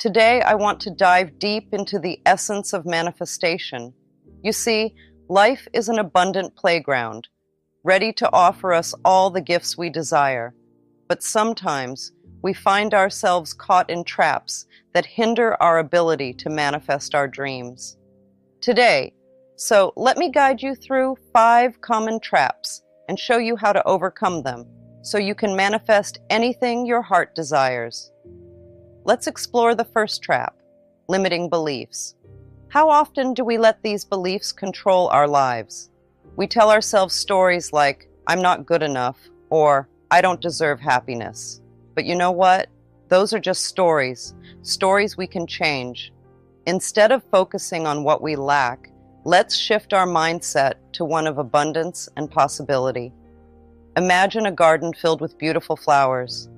Today, I want to dive deep into the essence of manifestation. You see, life is an abundant playground, ready to offer us all the gifts we desire. But sometimes, we find ourselves caught in traps that hinder our ability to manifest our dreams. So let me guide you through 5 common traps and show you how to overcome them so you can manifest anything your heart desires. Let's explore the first trap, limiting beliefs. How often do we let these beliefs control our lives? We tell ourselves stories like, "I'm not good enough," or "I don't deserve happiness." But you know what? Those are just stories we can change. Instead of focusing on what we lack, let's shift our mindset to one of abundance and possibility. Imagine a garden filled with beautiful flowers.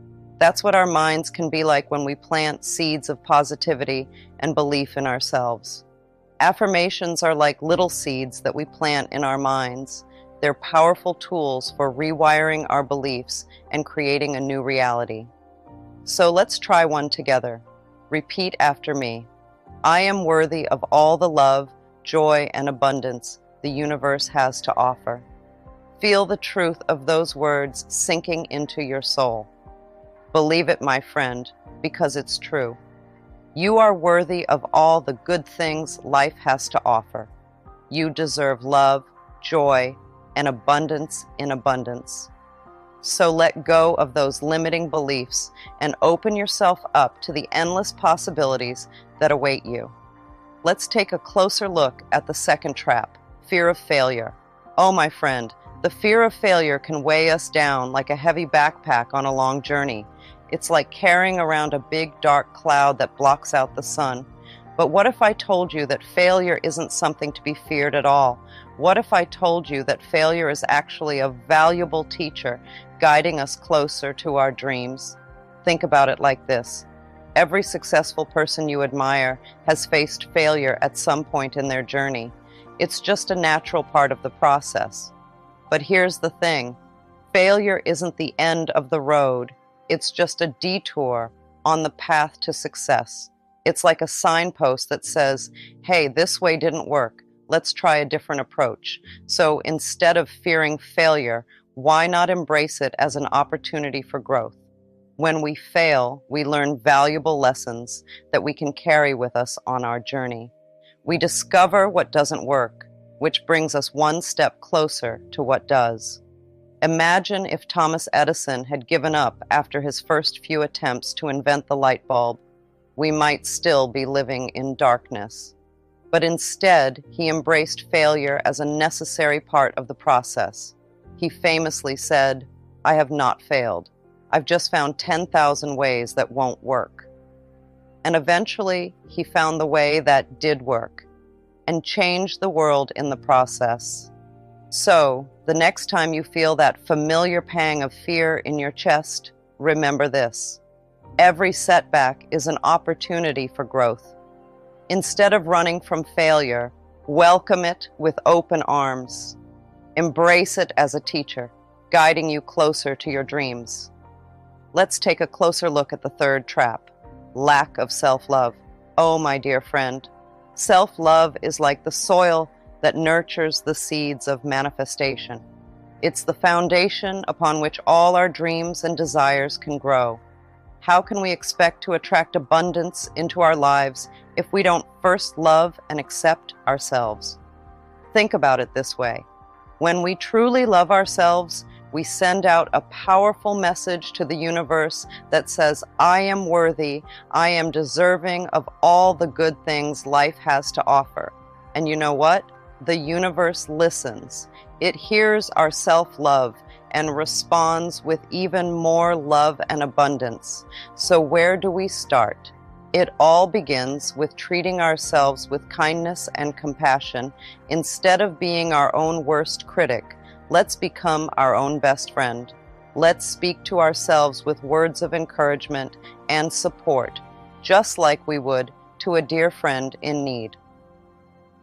That's what our minds can be like when we plant seeds of positivity and belief in ourselves. Affirmations are like little seeds that we plant in our minds. They're powerful tools for rewiring our beliefs and creating a new reality. So let's try one together. Repeat after me. I am worthy of all the love, joy, and abundance the universe has to offer. Feel the truth of those words sinking into your soul. Believe it, my friend, because it's true. You are worthy of all the good things life has to offer. You deserve love, joy, and abundance in abundance. So let go of those limiting beliefs and open yourself up to the endless possibilities that await you. Let's take a closer look at the second trap, fear of failure. Oh, my friend, the fear of failure can weigh us down like a heavy backpack on a long journey. It's like carrying around a big dark cloud that blocks out the sun. But what if I told you that failure isn't something to be feared at all? What if I told you that failure is actually a valuable teacher guiding us closer to our dreams? Think about it like this. Every successful person you admire has faced failure at some point in their journey. It's just a natural part of the process. But here's the thing. Failure isn't the end of the road. It's just a detour on the path to success. It's like a signpost that says, hey, this way didn't work. Let's try a different approach. So instead of fearing failure, why not embrace it as an opportunity for growth? When we fail, we learn valuable lessons that we can carry with us on our journey. We discover what doesn't work, which brings us one step closer to what does. Imagine if Thomas Edison had given up after his first few attempts to invent the light bulb. We might still be living in darkness. But instead, he embraced failure as a necessary part of the process. He famously said, "I have not failed. I've just found 10,000 ways that won't work." And eventually, he found the way that did work and changed the world in the process. So, the next time you feel that familiar pang of fear in your chest, remember this. Every setback is an opportunity for growth. Instead of running from failure, welcome it with open arms. Embrace it as a teacher, guiding you closer to your dreams. Let's take a closer look at the third trap, lack of self-love. Oh, my dear friend, self-love is like the soil that nurtures the seeds of manifestation. It's the foundation upon which all our dreams and desires can grow. How can we expect to attract abundance into our lives if we don't first love and accept ourselves? Think about it this way. When we truly love ourselves, we send out a powerful message to the universe that says, I am worthy, I am deserving of all the good things life has to offer. And you know what? The universe listens. It hears our self-love and responds with even more love and abundance. So where do we start? It all begins with treating ourselves with kindness and compassion. Instead of being our own worst critic, let's become our own best friend. Let's speak to ourselves with words of encouragement and support, just like we would to a dear friend in need.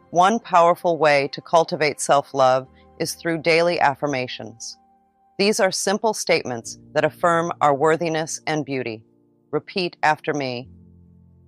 One powerful way to cultivate self-love is through daily affirmations. These are simple statements that affirm our worthiness and beauty. Repeat after me.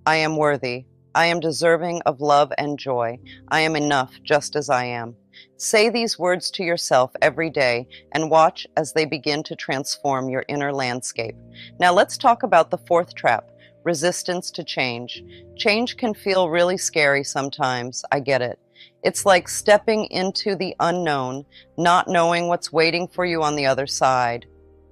I am worthy. I am deserving of love and joy. I am enough just as I am. Say these words to yourself every day and watch as they begin to transform your inner landscape. Now let's talk about the fourth trap, resistance to change. Change can feel really scary sometimes. I get it. It's like stepping into the unknown, not knowing what's waiting for you on the other side.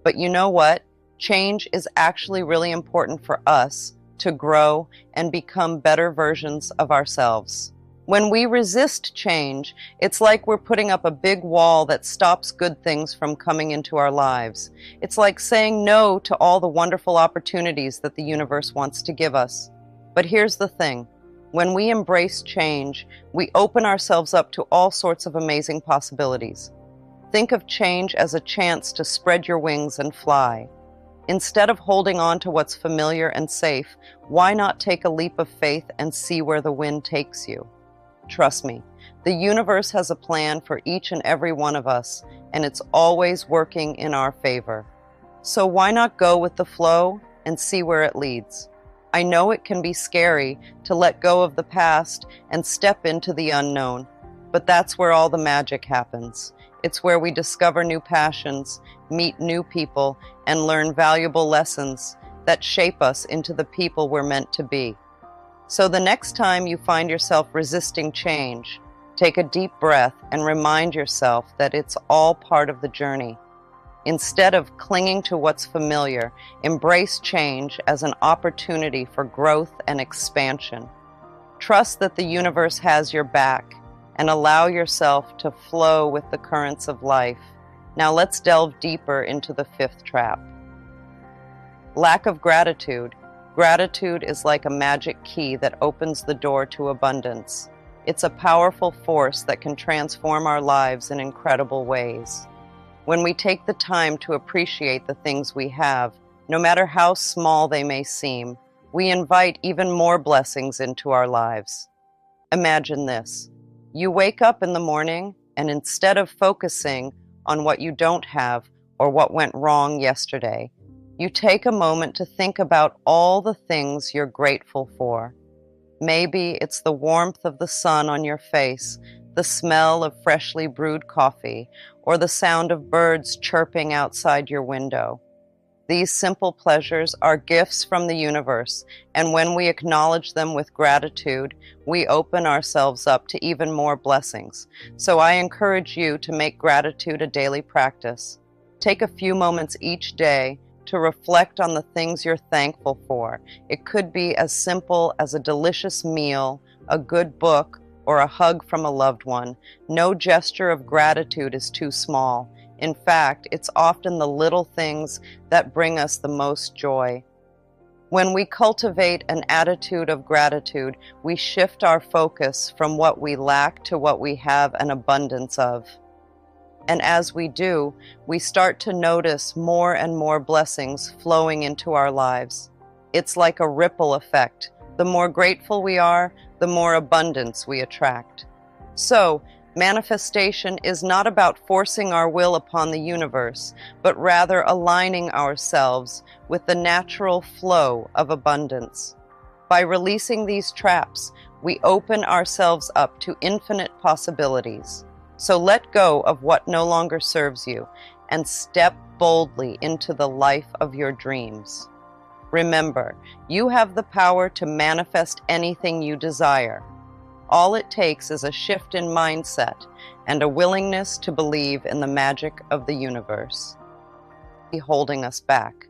But you know what? Change is actually really important for us to grow and become better versions of ourselves. When we resist change, it's like we're putting up a big wall that stops good things from coming into our lives. It's like saying no to all the wonderful opportunities that the universe wants to give us. But here's the thing. When we embrace change, we open ourselves up to all sorts of amazing possibilities. Think of change as a chance to spread your wings and fly. Instead of holding on to what's familiar and safe, why not take a leap of faith and see where the wind takes you? Trust me, the universe has a plan for each and every one of us, and it's always working in our favor. So why not go with the flow and see where it leads? I know it can be scary to let go of the past and step into the unknown, but that's where all the magic happens. It's where we discover new passions, meet new people, and learn valuable lessons that shape us into the people we're meant to be. So the next time you find yourself resisting change, take a deep breath and remind yourself that it's all part of the journey. Instead of clinging to what's familiar, embrace change as an opportunity for growth and expansion. Trust that the universe has your back and allow yourself to flow with the currents of life. Now let's delve deeper into the fifth trap. Lack of gratitude. Gratitude is like a magic key that opens the door to abundance. It's a powerful force that can transform our lives in incredible ways. When we take the time to appreciate the things we have, no matter how small they may seem, we invite even more blessings into our lives. Imagine this. You wake up in the morning, and instead of focusing on what you don't have or what went wrong yesterday, you take a moment to think about all the things you're grateful for. Maybe it's the warmth of the sun on your face, the smell of freshly brewed coffee, or the sound of birds chirping outside your window. These simple pleasures are gifts from the universe, and when we acknowledge them with gratitude, we open ourselves up to even more blessings. So I encourage you to make gratitude a daily practice. Take a few moments each day to reflect on the things you're thankful for. It could be as simple as a delicious meal, a good book, or a hug from a loved one. No gesture of gratitude is too small. In fact, it's often the little things that bring us the most joy. When we cultivate an attitude of gratitude, we shift our focus from what we lack to what we have an abundance of. And as we do, we start to notice more and more blessings flowing into our lives. It's like a ripple effect. The more grateful we are, the more abundance we attract. So, manifestation is not about forcing our will upon the universe, but rather aligning ourselves with the natural flow of abundance. By releasing these traps, we open ourselves up to infinite possibilities. So let go of what no longer serves you and step boldly into the life of your dreams. Remember, you have the power to manifest anything you desire. All it takes is a shift in mindset and a willingness to believe in the magic of the universe. Holding us back.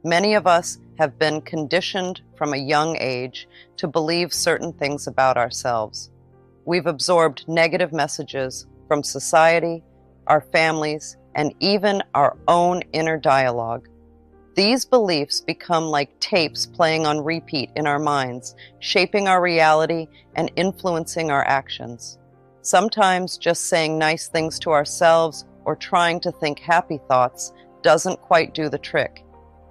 Many of us have been conditioned from a young age to believe certain things about ourselves. We've absorbed negative messages from society, our families, and even our own inner dialogue. These beliefs become like tapes playing on repeat in our minds, shaping our reality and influencing our actions. Sometimes just saying nice things to ourselves or trying to think happy thoughts doesn't quite do the trick.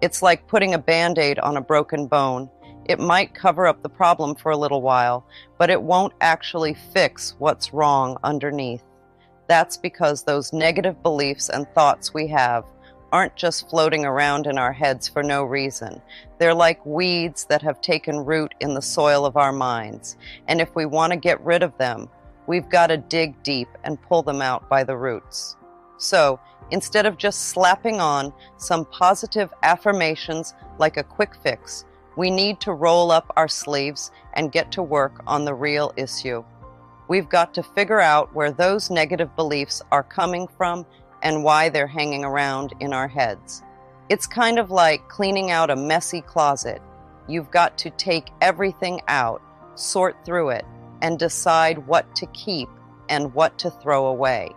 It's like putting a Band-Aid on a broken bone. It might cover up the problem for a little while, but it won't actually fix what's wrong underneath. That's because those negative beliefs and thoughts we have aren't just floating around in our heads for no reason. They're like weeds that have taken root in the soil of our minds. And if we want to get rid of them, we've got to dig deep and pull them out by the roots. So, instead of just slapping on some positive affirmations like a quick fix, we need to roll up our sleeves and get to work on the real issue. We've got to figure out where those negative beliefs are coming from and why they're hanging around in our heads. It's kind of like cleaning out a messy closet. You've got to take everything out, sort through it, and decide what to keep and what to throw away.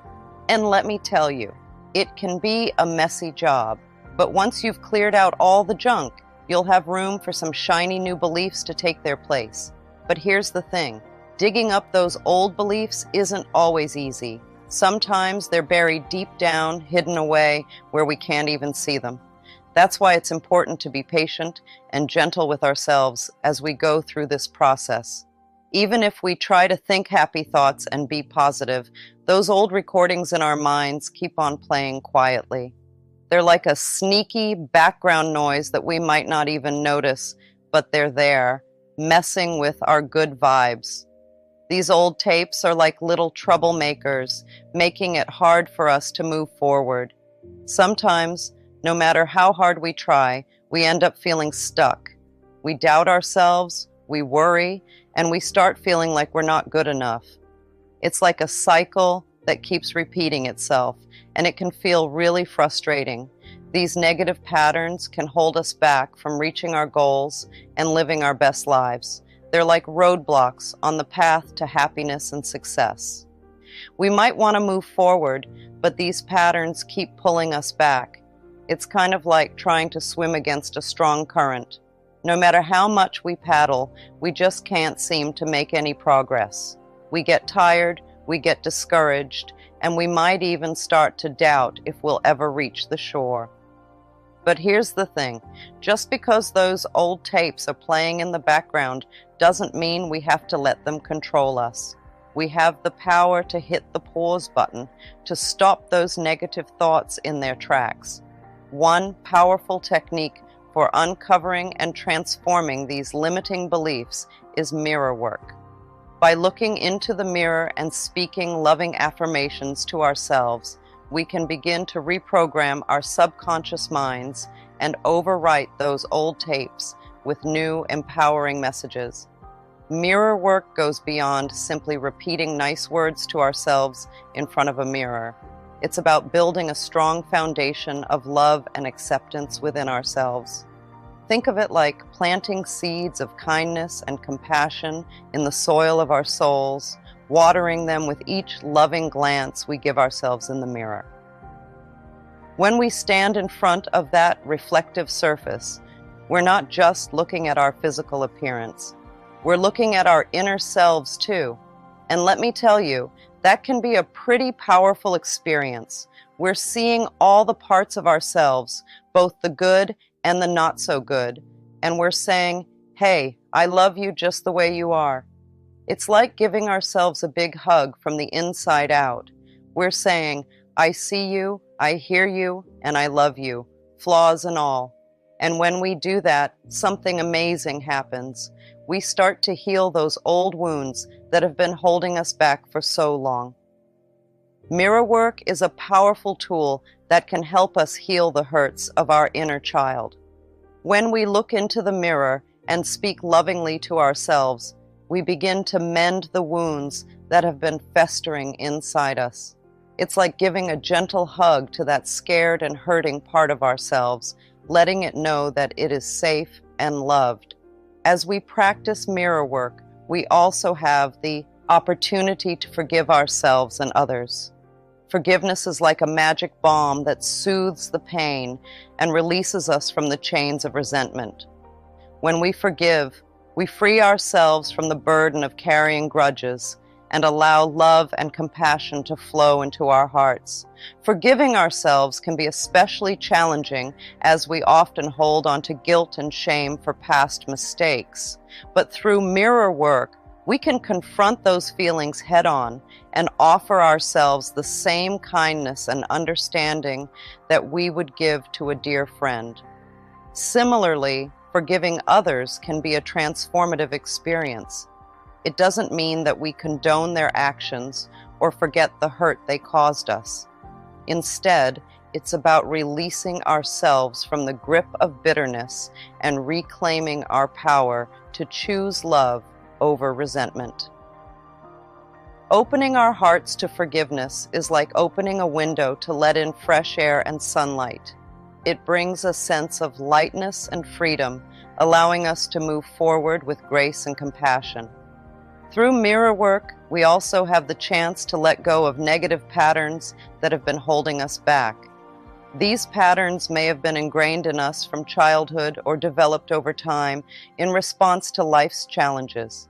And let me tell you, it can be a messy job, but once you've cleared out all the junk, you'll have room for some shiny new beliefs to take their place. But here's the thing, digging up those old beliefs isn't always easy. Sometimes they're buried deep down, hidden away, where we can't even see them. That's why it's important to be patient and gentle with ourselves as we go through this process. Even if we try to think happy thoughts and be positive, those old recordings in our minds keep on playing quietly. They're like a sneaky background noise that we might not even notice, but they're there, messing with our good vibes. These old tapes are like little troublemakers, making it hard for us to move forward. Sometimes, no matter how hard we try, we end up feeling stuck. We doubt ourselves, we worry, and we start feeling like we're not good enough. It's like a cycle that keeps repeating itself, and it can feel really frustrating. These negative patterns can hold us back from reaching our goals and living our best lives. They're like roadblocks on the path to happiness and success. We might want to move forward, but these patterns keep pulling us back. It's kind of like trying to swim against a strong current. No matter how much we paddle, we just can't seem to make any progress. We get tired, we get discouraged, and we might even start to doubt if we'll ever reach the shore. But here's the thing, just because those old tapes are playing in the background doesn't mean we have to let them control us. We have the power to hit the pause button to stop those negative thoughts in their tracks. One powerful technique for uncovering and transforming these limiting beliefs is mirror work. By looking into the mirror and speaking loving affirmations to ourselves, we can begin to reprogram our subconscious minds and overwrite those old tapes with new, empowering messages. Mirror work goes beyond simply repeating nice words to ourselves in front of a mirror. It's about building a strong foundation of love and acceptance within ourselves. Think of it like planting seeds of kindness and compassion in the soil of our souls, watering them with each loving glance we give ourselves in the mirror. When we stand in front of that reflective surface, we're not just looking at our physical appearance. We're looking at our inner selves too. And let me tell you, that can be a pretty powerful experience. We're seeing all the parts of ourselves, both the good and the not so good, and we're saying, hey, I love you just the way you are. It's like giving ourselves a big hug from the inside out. We're saying, I see you, I hear you, and I love you, flaws and all. And when we do that, something amazing happens. We start to heal those old wounds that have been holding us back for so long. Mirror work is a powerful tool that can help us heal the hurts of our inner child. When we look into the mirror and speak lovingly to ourselves, we begin to mend the wounds that have been festering inside us. It's like giving a gentle hug to that scared and hurting part of ourselves, letting it know that it is safe and loved. As we practice mirror work, we also have the opportunity to forgive ourselves and others. Forgiveness is like a magic balm that soothes the pain and releases us from the chains of resentment. When we forgive, we free ourselves from the burden of carrying grudges and allow love and compassion to flow into our hearts. Forgiving ourselves can be especially challenging as we often hold on to guilt and shame for past mistakes. But through mirror work, We can confront those feelings head on and offer ourselves the same kindness and understanding that we would give to a dear friend. Similarly, forgiving others can be a transformative experience. It doesn't mean that we condone their actions or forget the hurt they caused us. Instead, it's about releasing ourselves from the grip of bitterness and reclaiming our power to choose love over resentment. Opening our hearts to forgiveness is like opening a window to let in fresh air and sunlight. It brings a sense of lightness and freedom, allowing us to move forward with grace and compassion. Through mirror work, we also have the chance to let go of negative patterns that have been holding us back. These patterns may have been ingrained in us from childhood or developed over time in response to life's challenges.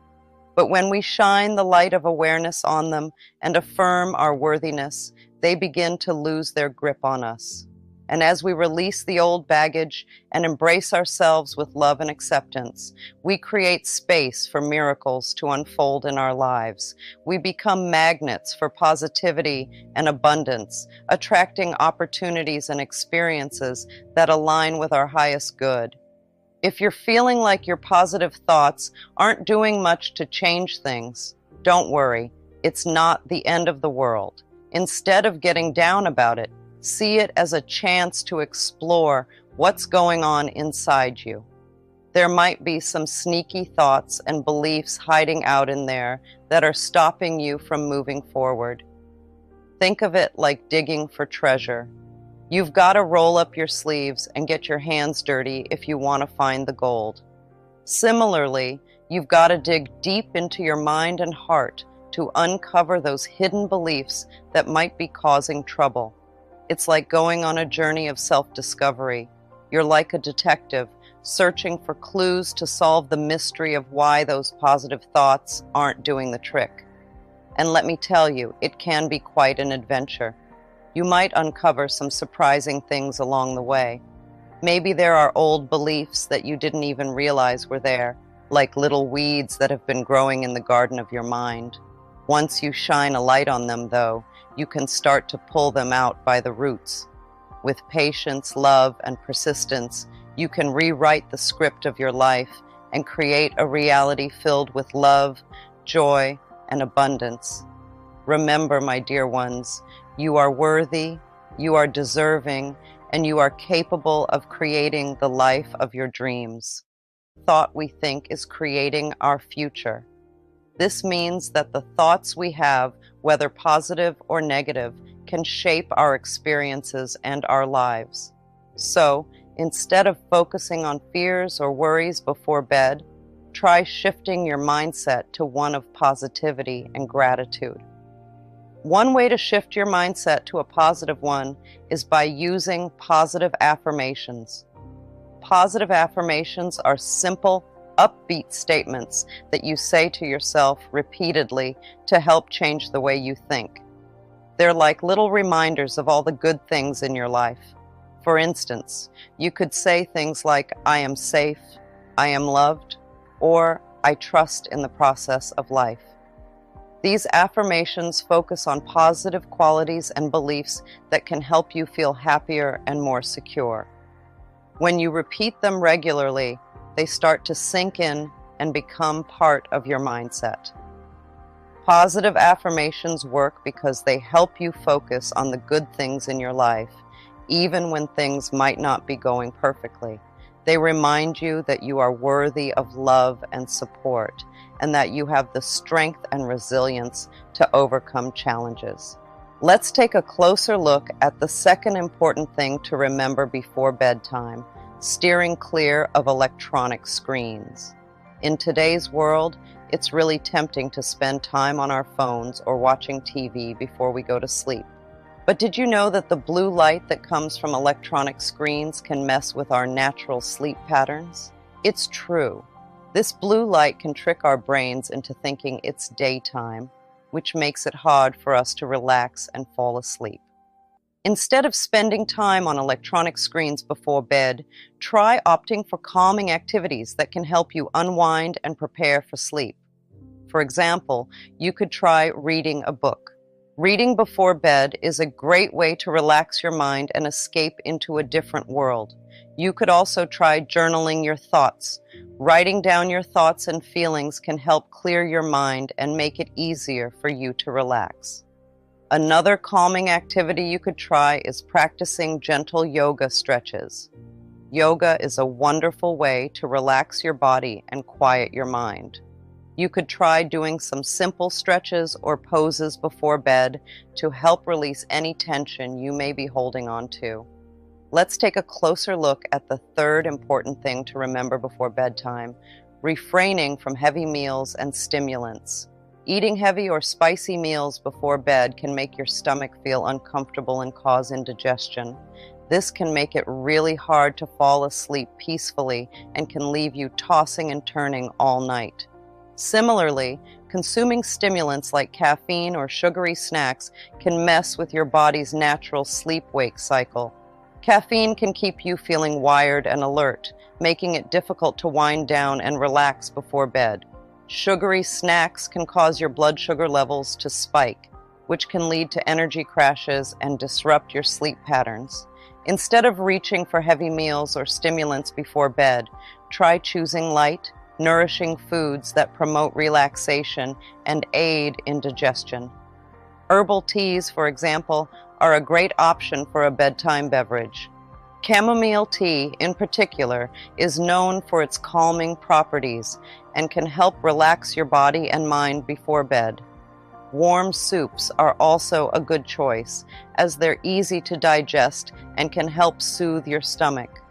But when we shine the light of awareness on them and affirm our worthiness, they begin to lose their grip on us. And as we release the old baggage and embrace ourselves with love and acceptance, we create space for miracles to unfold in our lives. We become magnets for positivity and abundance, attracting opportunities and experiences that align with our highest good. If you're feeling like your positive thoughts aren't doing much to change things, don't worry. It's not the end of the world. Instead of getting down about it, see it as a chance to explore what's going on inside you. There might be some sneaky thoughts and beliefs hiding out in there that are stopping you from moving forward. Think of it like digging for treasure. You've got to roll up your sleeves and get your hands dirty if you want to find the gold. Similarly, you've got to dig deep into your mind and heart to uncover those hidden beliefs that might be causing trouble. It's like going on a journey of self-discovery. You're like a detective, searching for clues to solve the mystery of why those positive thoughts aren't doing the trick. And let me tell you, it can be quite an adventure. You might uncover some surprising things along the way. Maybe there are old beliefs that you didn't even realize were there, like little weeds that have been growing in the garden of your mind. Once you shine a light on them, though, you can start to pull them out by the roots. With patience, love, and persistence, you can rewrite the script of your life and create a reality filled with love, joy, and abundance. Remember, my dear ones, you are worthy, you are deserving, and you are capable of creating the life of your dreams. Thought we think is creating our future. This means that the thoughts we have, whether positive or negative, can shape our experiences and our lives. So, instead of focusing on fears or worries before bed, try shifting your mindset to one of positivity and gratitude. One way to shift your mindset to a positive one is by using positive affirmations. Positive affirmations are simple, upbeat statements that you say to yourself repeatedly to help change the way you think. They're like little reminders of all the good things in your life. For instance, you could say things like, I am safe, I am loved, or I trust in the process of life. These affirmations focus on positive qualities and beliefs that can help you feel happier and more secure. When you repeat them regularly, they start to sink in and become part of your mindset. Positive affirmations work because they help you focus on the good things in your life, even when things might not be going perfectly. They remind you that you are worthy of love and support, and that you have the strength and resilience to overcome challenges. Let's take a closer look at the second important thing to remember before bedtime: steering clear of electronic screens. In today's world, it's really tempting to spend time on our phones or watching TV before we go to sleep. But did you know that the blue light that comes from electronic screens can mess with our natural sleep patterns? It's true. This blue light can trick our brains into thinking it's daytime, which makes it hard for us to relax and fall asleep. Instead of spending time on electronic screens before bed, try opting for calming activities that can help you unwind and prepare for sleep. For example, you could try reading a book. Reading before bed is a great way to relax your mind and escape into a different world. You could also try journaling your thoughts. Writing down your thoughts and feelings can help clear your mind and make it easier for you to relax. Another calming activity you could try is practicing gentle yoga stretches. Yoga is a wonderful way to relax your body and quiet your mind. You could try doing some simple stretches or poses before bed to help release any tension you may be holding on to. Let's take a closer look at the third important thing to remember before bedtime: refraining from heavy meals and stimulants. Eating heavy or spicy meals before bed can make your stomach feel uncomfortable and cause indigestion. This can make it really hard to fall asleep peacefully and can leave you tossing and turning all night. Similarly, consuming stimulants like caffeine or sugary snacks can mess with your body's natural sleep-wake cycle. Caffeine can keep you feeling wired and alert, making it difficult to wind down and relax before bed. Sugary snacks can cause your blood sugar levels to spike, which can lead to energy crashes and disrupt your sleep patterns. Instead of reaching for heavy meals or stimulants before bed, try choosing light, nourishing foods that promote relaxation and aid in digestion. Herbal teas, for example, are a great option for a bedtime beverage. Chamomile tea, in particular, is known for its calming properties and can help relax your body and mind before bed. Warm soups are also a good choice, as they're easy to digest and can help soothe your stomach.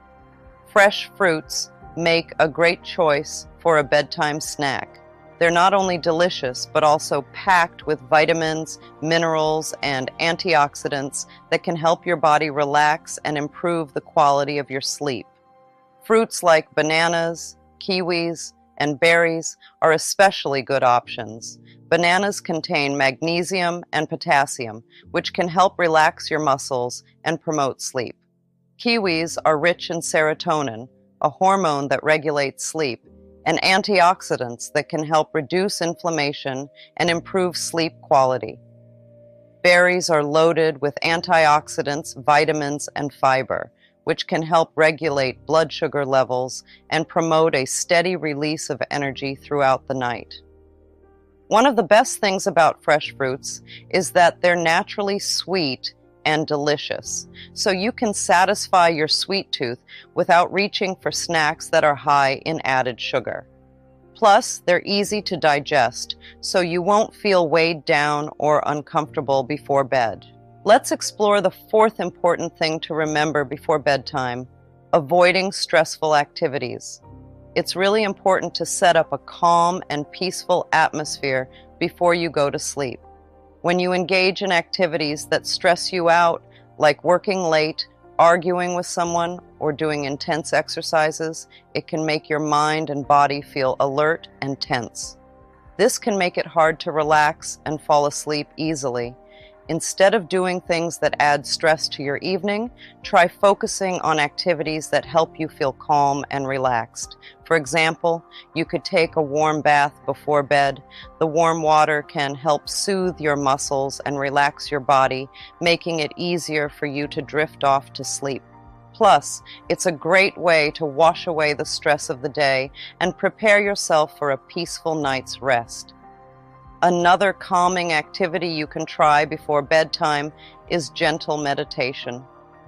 Fresh fruits make a great choice for a bedtime snack. They're not only delicious, but also packed with vitamins, minerals, and antioxidants that can help your body relax and improve the quality of your sleep. Fruits like bananas, kiwis, and berries are especially good options. Bananas contain magnesium and potassium, which can help relax your muscles and promote sleep. Kiwis are rich in serotonin, a hormone that regulates sleep, and antioxidants that can help reduce inflammation and improve sleep quality. Berries are loaded with antioxidants, vitamins, and fiber, which can help regulate blood sugar levels and promote a steady release of energy throughout the night. One of the best things about fresh fruits is that they're naturally sweet and delicious, so you can satisfy your sweet tooth without reaching for snacks that are high in added sugar. Plus, they're easy to digest, so you won't feel weighed down or uncomfortable before bed. Let's explore the fourth important thing to remember before bedtime: avoiding stressful activities. It's really important to set up a calm and peaceful atmosphere before you go to sleep. When you engage in activities that stress you out, like working late, arguing with someone, or doing intense exercises, it can make your mind and body feel alert and tense. This can make it hard to relax and fall asleep easily. Instead of doing things that add stress to your evening, try focusing on activities that help you feel calm and relaxed. For example, you could take a warm bath before bed. The warm water can help soothe your muscles and relax your body, making it easier for you to drift off to sleep. Plus, it's a great way to wash away the stress of the day and prepare yourself for a peaceful night's rest. Another calming activity you can try before bedtime is gentle meditation.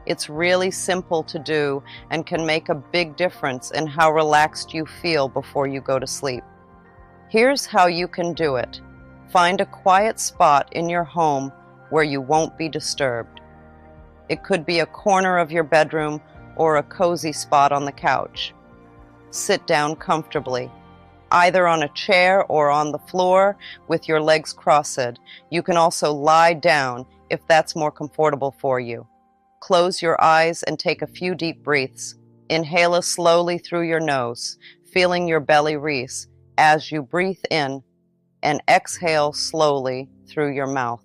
It's really simple to do and can make a big difference in how relaxed you feel before you go to sleep. Here's how you can do it. Find a quiet spot in your home where you won't be disturbed. It could be a corner of your bedroom or a cozy spot on the couch. Sit down comfortably, either on a chair or on the floor with your legs crossed. You can also lie down if that's more comfortable for you. Close your eyes and take a few deep breaths. Inhale slowly through your nose, feeling your belly raise as you breathe in, and exhale slowly through your mouth,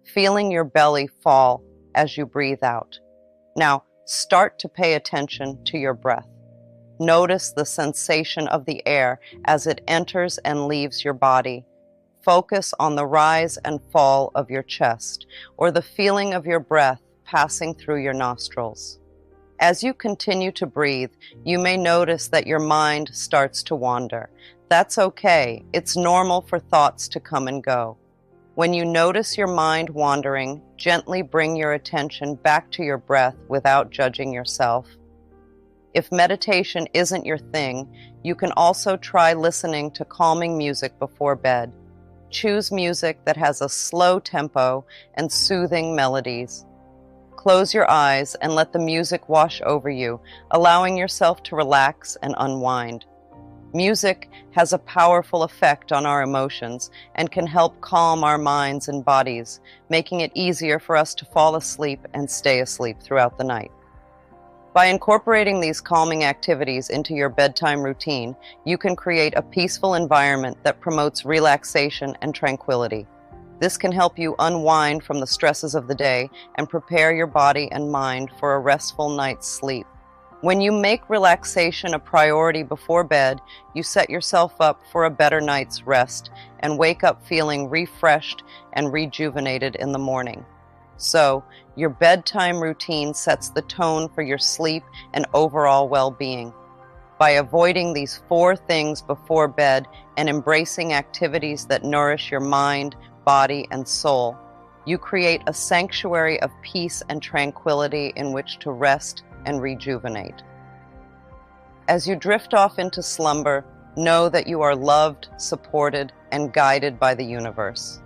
feeling your belly fall as you breathe out. Now, start to pay attention to your breath. Notice the sensation of the air as it enters and leaves your body. focus on the rise and fall of your chest, or the feeling of your breath passing through your nostrils. As you continue to breathe, you may notice that your mind starts to wander. That's okay. It's normal for thoughts to come and go. When you notice your mind wandering, gently bring your attention back to your breath without judging yourself. If meditation isn't your thing, you can also try listening to calming music before bed. Choose music that has a slow tempo and soothing melodies. Close your eyes and let the music wash over you, allowing yourself to relax and unwind. Music has a powerful effect on our emotions and can help calm our minds and bodies, making it easier for us to fall asleep and stay asleep throughout the night. By incorporating these calming activities into your bedtime routine, you can create a peaceful environment that promotes relaxation and tranquility. This can help you unwind from the stresses of the day and prepare your body and mind for a restful night's sleep. When you make relaxation a priority before bed, you set yourself up for a better night's rest and wake up feeling refreshed and rejuvenated in the morning. So, your bedtime routine sets the tone for your sleep and overall well-being. By avoiding these 4 things before bed and embracing activities that nourish your mind, body, and soul, you create a sanctuary of peace and tranquility in which to rest and rejuvenate. As you drift off into slumber, know that you are loved, supported, and guided by the universe.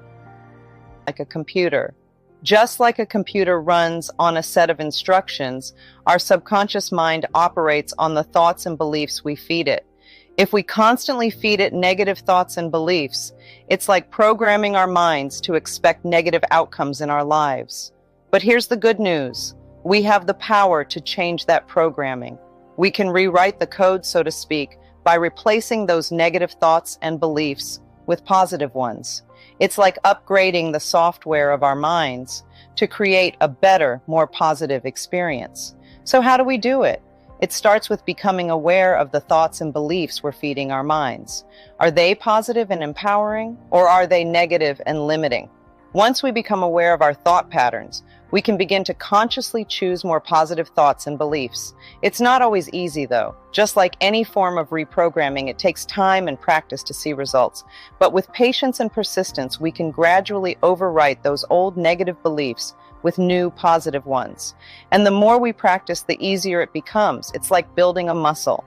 Like a computer. Just like a computer runs on a set of instructions, our subconscious mind operates on the thoughts and beliefs we feed it. If we constantly feed it negative thoughts and beliefs, it's like programming our minds to expect negative outcomes in our lives. But here's the good news. We have the power to change that programming. We can rewrite the code, so to speak, by replacing those negative thoughts and beliefs with positive ones. It's like upgrading the software of our minds to create a better, more positive experience. So how do we do it? It starts with becoming aware of the thoughts and beliefs we're feeding our minds. Are they positive and empowering, or are they negative and limiting? Once we become aware of our thought patterns, we can begin to consciously choose more positive thoughts and beliefs. It's not always easy, though. Just like any form of reprogramming, it takes time and practice to see results. But with patience and persistence, we can gradually overwrite those old negative beliefs with new positive ones. And the more we practice, the easier it becomes. It's like building a muscle.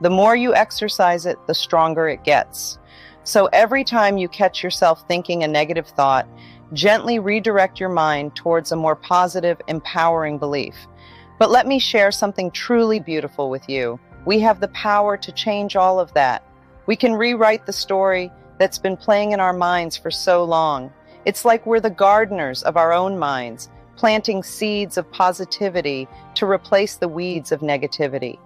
The more you exercise it, the stronger it gets. So every time you catch yourself thinking a negative thought, gently redirect your mind towards a more positive, empowering belief. But let me share something truly beautiful with you. We have the power to change all of that. We can rewrite the story that's been playing in our minds for so long. It's like we're the gardeners of our own minds, planting seeds of positivity to replace the weeds of negativity.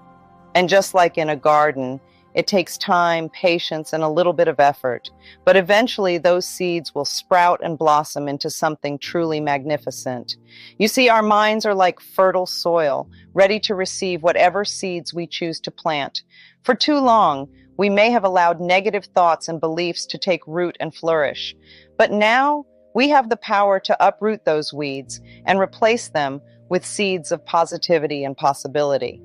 And just like in a garden, it takes time, patience, and a little bit of effort. But eventually those seeds will sprout and blossom into something truly magnificent. You see, our minds are like fertile soil, ready to receive whatever seeds we choose to plant. For too long, we may have allowed negative thoughts and beliefs to take root and flourish. But now, we have the power to uproot those weeds and replace them with seeds of positivity and possibility.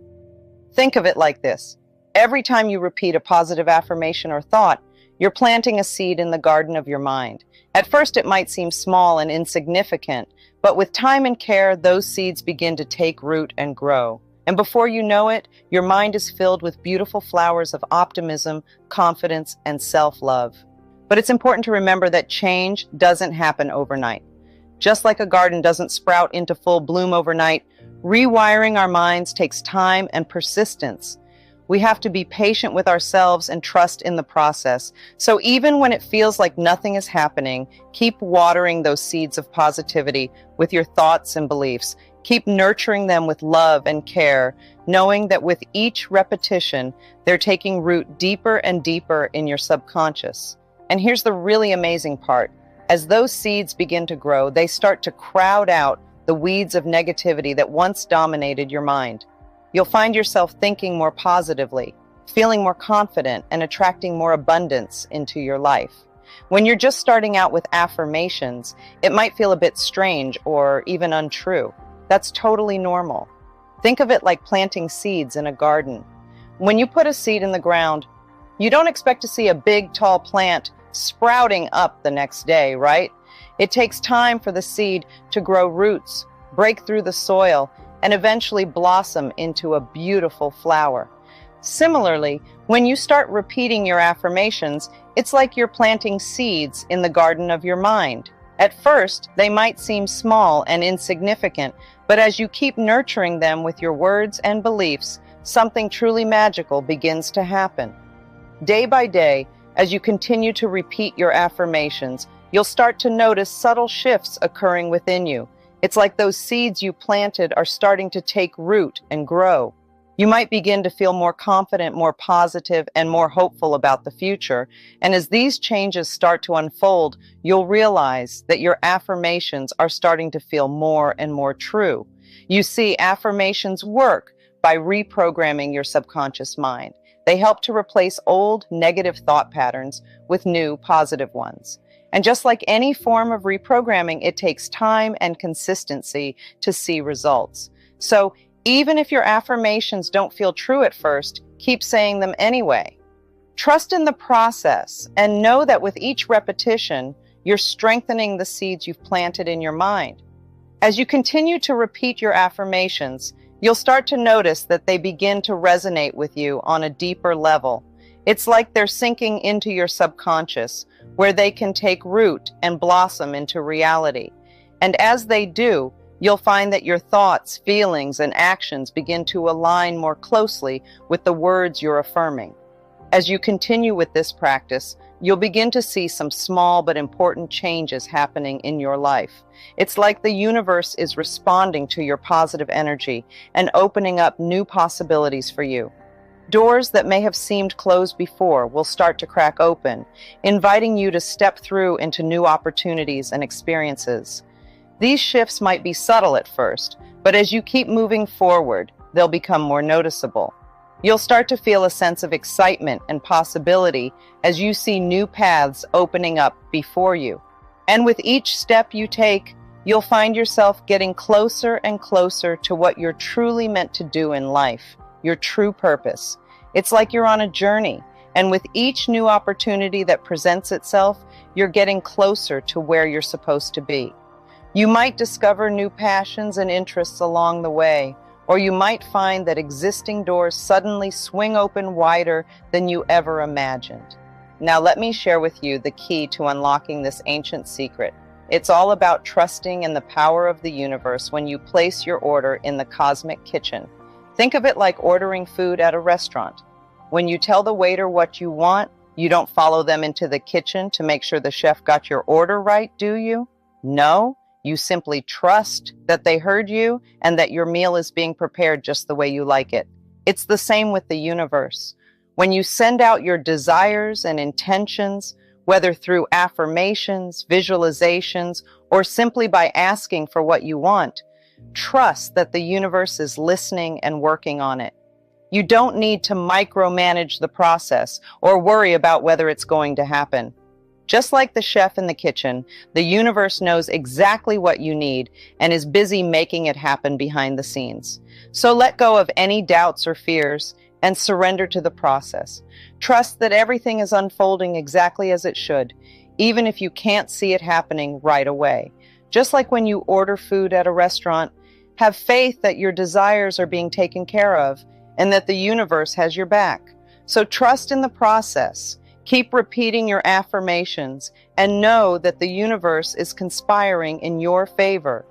Think of it like this. Every time you repeat a positive affirmation or thought, you're planting a seed in the garden of your mind. At first, it might seem small and insignificant, but with time and care, those seeds begin to take root and grow. And before you know it, your mind is filled with beautiful flowers of optimism, confidence, and self-love. But it's important to remember that change doesn't happen overnight. Just like a garden doesn't sprout into full bloom overnight, rewiring our minds takes time and persistence. We have to be patient with ourselves and trust in the process. So even when it feels like nothing is happening, keep watering those seeds of positivity with your thoughts and beliefs. Keep nurturing them with love and care, knowing that with each repetition, they're taking root deeper and deeper in your subconscious. And here's the really amazing part. As those seeds begin to grow, they start to crowd out the weeds of negativity that once dominated your mind. You'll find yourself thinking more positively, feeling more confident, and attracting more abundance into your life. When you're just starting out with affirmations, it might feel a bit strange or even untrue. That's totally normal. Think of it like planting seeds in a garden. When you put a seed in the ground, you don't expect to see a big, tall plant sprouting up the next day, right? It takes time for the seed to grow roots, break through the soil, and eventually blossom into a beautiful flower. Similarly, when you start repeating your affirmations, it's like you're planting seeds in the garden of your mind. At first, they might seem small and insignificant, but as you keep nurturing them with your words and beliefs, something truly magical begins to happen. Day by day, as you continue to repeat your affirmations, you'll start to notice subtle shifts occurring within you. It's like those seeds you planted are starting to take root and grow. You might begin to feel more confident, more positive, and more hopeful about the future. And as these changes start to unfold, you'll realize that your affirmations are starting to feel more and more true. You see, affirmations work by reprogramming your subconscious mind. They help to replace old negative thought patterns with new positive ones. And just like any form of reprogramming, it takes time and consistency to see results. So even if your affirmations don't feel true at first, keep saying them anyway. Trust in the process and know that with each repetition, you're strengthening the seeds you've planted in your mind. As you continue to repeat your affirmations, you'll start to notice that they begin to resonate with you on a deeper level. It's like they're sinking into your subconscious, where they can take root and blossom into reality. And as they do, you'll find that your thoughts, feelings, and actions begin to align more closely with the words you're affirming. As you continue with this practice, you'll begin to see some small but important changes happening in your life. It's like the universe is responding to your positive energy and opening up new possibilities for you. Doors that may have seemed closed before will start to crack open, inviting you to step through into new opportunities and experiences. These shifts might be subtle at first, but as you keep moving forward, they'll become more noticeable. You'll start to feel a sense of excitement and possibility as you see new paths opening up before you. And with each step you take, you'll find yourself getting closer and closer to what you're truly meant to do in life, your true purpose. It's like you're on a journey, and with each new opportunity that presents itself, you're getting closer to where you're supposed to be. You might discover new passions and interests along the way, or you might find that existing doors suddenly swing open wider than you ever imagined. Now let me share with you the key to unlocking this ancient secret. It's all about trusting in the power of the universe when you place your order in the cosmic kitchen. Think of it like ordering food at a restaurant. When you tell the waiter what you want, you don't follow them into the kitchen to make sure the chef got your order right, do you? No. You simply trust that they heard you and that your meal is being prepared just the way you like it. It's the same with the universe. When you send out your desires and intentions, whether through affirmations, visualizations, or simply by asking for what you want, trust that the universe is listening and working on it. You don't need to micromanage the process or worry about whether it's going to happen. Just like the chef in the kitchen, the universe knows exactly what you need and is busy making it happen behind the scenes. So let go of any doubts or fears and surrender to the process. Trust that everything is unfolding exactly as it should, even if you can't see it happening right away. Just like when you order food at a restaurant, have faith that your desires are being taken care of and that the universe has your back. So trust in the process. Keep repeating your affirmations and know that the universe is conspiring in your favor.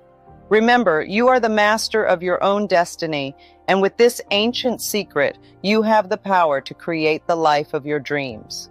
Remember, you are the master of your own destiny, and with this ancient secret, you have the power to create the life of your dreams.